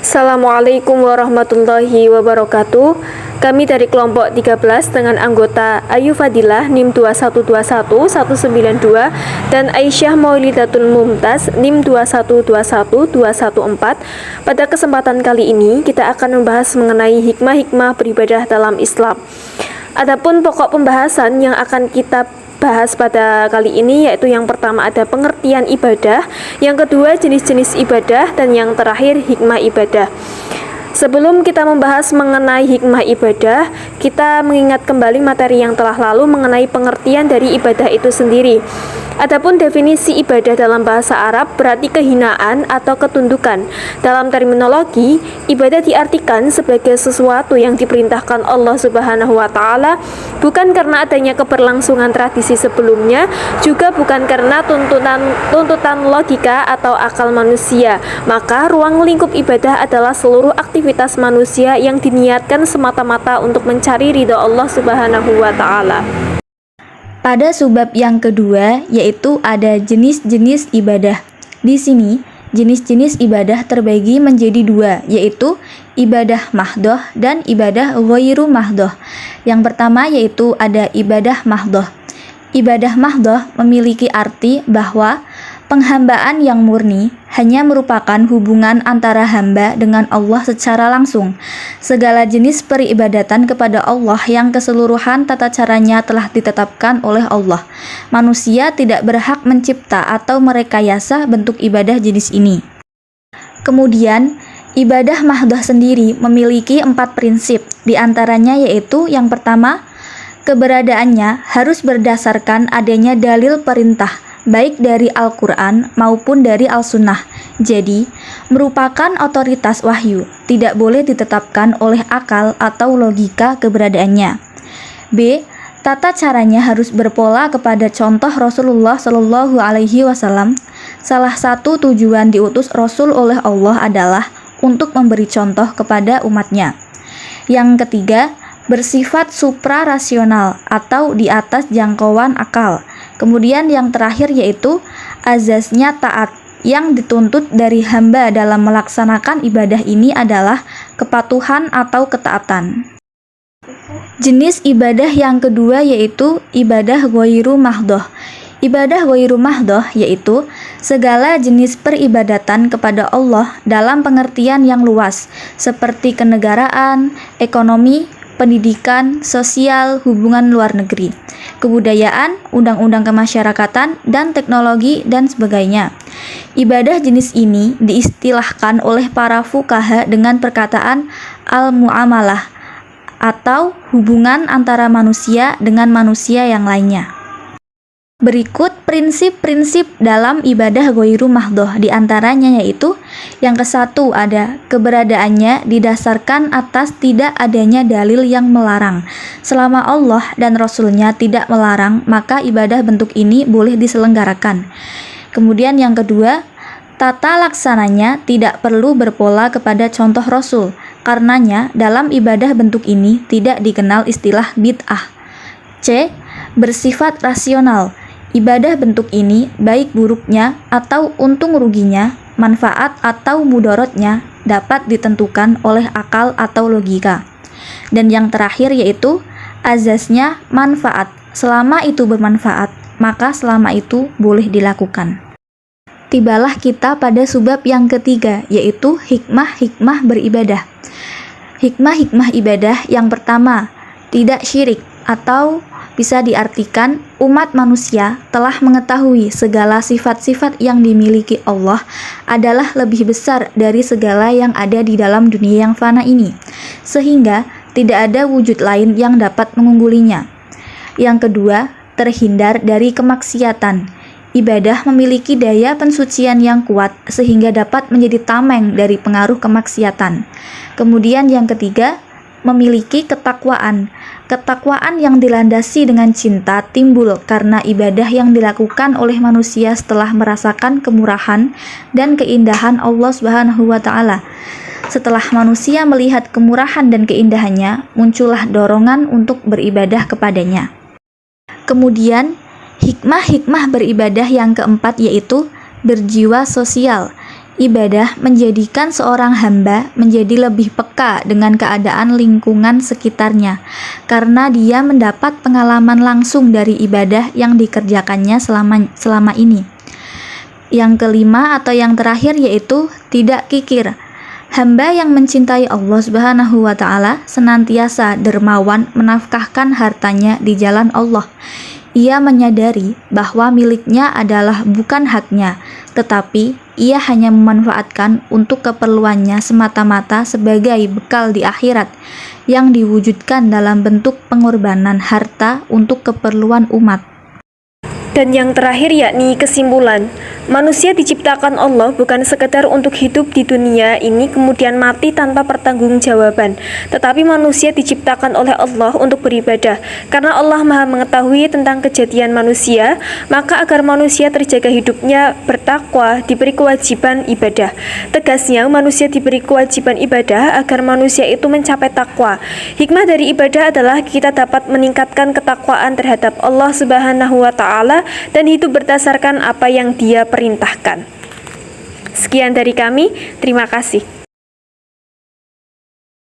Assalamualaikum warahmatullahi wabarakatuh. Kami dari kelompok 13 dengan anggota Ayu Fadilah NIM 2121192 dan Aisyah Maulidatul Mumtaz NIM 2121214. Pada kesempatan kali ini kita akan membahas mengenai hikmah-hikmah beribadah dalam Islam. Adapun pokok pembahasan yang akan kita bahas pada kali ini yaitu yang pertama ada pengertian ibadah, yang kedua jenis-jenis ibadah, dan yang terakhir hikmah ibadah. Sebelum kita membahas mengenai hikmah ibadah, kita mengingat kembali materi yang telah lalu mengenai pengertian dari ibadah itu sendiri. Adapun definisi ibadah dalam bahasa Arab berarti kehinaan atau ketundukan. Dalam terminologi, ibadah diartikan sebagai sesuatu yang diperintahkan Allah Subhanahu wa taala, bukan karena adanya keberlangsungan tradisi sebelumnya, juga bukan karena tuntutan logika atau akal manusia. Maka ruang lingkup ibadah adalah seluruh aktivitas manusia yang diniatkan semata-mata untuk mencari ridha Allah Subhanahu wa taala. Pada subbab yang kedua, yaitu ada jenis-jenis ibadah. Di sini, jenis-jenis ibadah terbagi menjadi dua, yaitu ibadah mahdoh dan ibadah ghairu mahdoh. Yang pertama yaitu ada ibadah mahdoh. Ibadah mahdoh memiliki arti bahwa penghambaan yang murni hanya merupakan hubungan antara hamba dengan Allah secara langsung. Segala jenis peribadatan kepada Allah yang keseluruhan tata caranya telah ditetapkan oleh Allah. Manusia tidak berhak mencipta atau merekayasa bentuk ibadah jenis ini. Kemudian, ibadah mahdoh sendiri memiliki 4 prinsip, diantaranya yaitu yang pertama, keberadaannya harus berdasarkan adanya dalil perintah, baik dari Al-Quran maupun dari Al-Sunnah. Jadi, merupakan otoritas wahyu, tidak boleh ditetapkan oleh akal atau logika keberadaannya. B. Tata caranya harus berpola kepada contoh Rasulullah Shallallahu Alaihi Wasallam. Salah satu tujuan diutus Rasul oleh Allah adalah untuk memberi contoh kepada umatnya. Yang ketiga, bersifat suprarasional atau di atas jangkauan akal. Kemudian yang terakhir yaitu azasnya taat. Yang dituntut dari hamba dalam melaksanakan ibadah ini adalah kepatuhan atau ketaatan. Jenis ibadah yang kedua yaitu ibadah ghairu mahdoh. Ibadah ghairu mahdoh yaitu segala jenis peribadatan kepada Allah dalam pengertian yang luas, seperti kenegaraan, ekonomi, pendidikan, sosial, hubungan luar negeri, kebudayaan, undang-undang kemasyarakatan, dan teknologi, dan sebagainya. Ibadah jenis ini diistilahkan oleh para fuqaha dengan perkataan al-mu'amalah atau hubungan antara manusia dengan manusia yang lainnya. Berikut prinsip-prinsip dalam ibadah ghairu mahdoh, diantaranya yaitu yang ke-1 ada keberadaannya didasarkan atas tidak adanya dalil yang melarang. Selama Allah dan Rasulnya tidak melarang, maka ibadah bentuk ini boleh diselenggarakan. Kemudian yang kedua, tata laksananya tidak perlu berpola kepada contoh Rasul. Karenanya dalam ibadah bentuk ini tidak dikenal istilah bid'ah. C. Bersifat rasional. Ibadah bentuk ini, baik buruknya atau untung ruginya, manfaat atau mudorotnya dapat ditentukan oleh akal atau logika. Dan yang terakhir yaitu azasnya manfaat. Selama itu bermanfaat, maka selama itu boleh dilakukan. Tibalah kita pada subbab yang ketiga, yaitu hikmah-hikmah beribadah. Hikmah-hikmah ibadah yang pertama, tidak syirik atau bisa diartikan umat manusia telah mengetahui segala sifat-sifat yang dimiliki Allah adalah lebih besar dari segala yang ada di dalam dunia yang fana ini, sehingga tidak ada wujud lain yang dapat mengunggulinya. Yang kedua, terhindar dari kemaksiatan. Ibadah memiliki daya pensucian yang kuat sehingga dapat menjadi tameng dari pengaruh kemaksiatan. Kemudian yang ketiga, memiliki ketakwaan. Ketakwaan yang dilandasi dengan cinta timbul karena ibadah yang dilakukan oleh manusia setelah merasakan kemurahan dan keindahan Allah Subhanahu wa taala. Setelah manusia melihat kemurahan dan keindahannya, muncullah dorongan untuk beribadah kepadanya. Kemudian, hikmah-hikmah beribadah yang keempat yaitu berjiwa sosial. Ibadah menjadikan seorang hamba menjadi lebih peka dengan keadaan lingkungan sekitarnya, karena dia mendapat pengalaman langsung dari ibadah yang dikerjakannya selama ini. Yang kelima atau yang terakhir yaitu tidak kikir. Hamba yang mencintai Allah Subhanahu wa Ta'ala senantiasa dermawan menafkahkan hartanya di jalan Allah. Ia menyadari bahwa miliknya adalah bukan haknya, tetapi ia hanya memanfaatkan untuk keperluannya semata-mata sebagai bekal di akhirat yang diwujudkan dalam bentuk pengorbanan harta untuk keperluan umat. Dan yang terakhir yakni kesimpulan, manusia diciptakan Allah bukan sekedar untuk hidup di dunia ini kemudian mati tanpa pertanggungjawaban, tetapi manusia diciptakan oleh Allah untuk beribadah. Karena Allah Maha mengetahui tentang kejadian manusia, maka agar manusia terjaga hidupnya bertakwa, diberi kewajiban ibadah. Tegasnya, manusia diberi kewajiban ibadah agar manusia itu mencapai takwa. Hikmah dari ibadah adalah kita dapat meningkatkan ketakwaan terhadap Allah Subhanahu wa Ta'ala dan hidup berdasarkan apa yang Dia perintahkan. Sekian dari kami, terima kasih.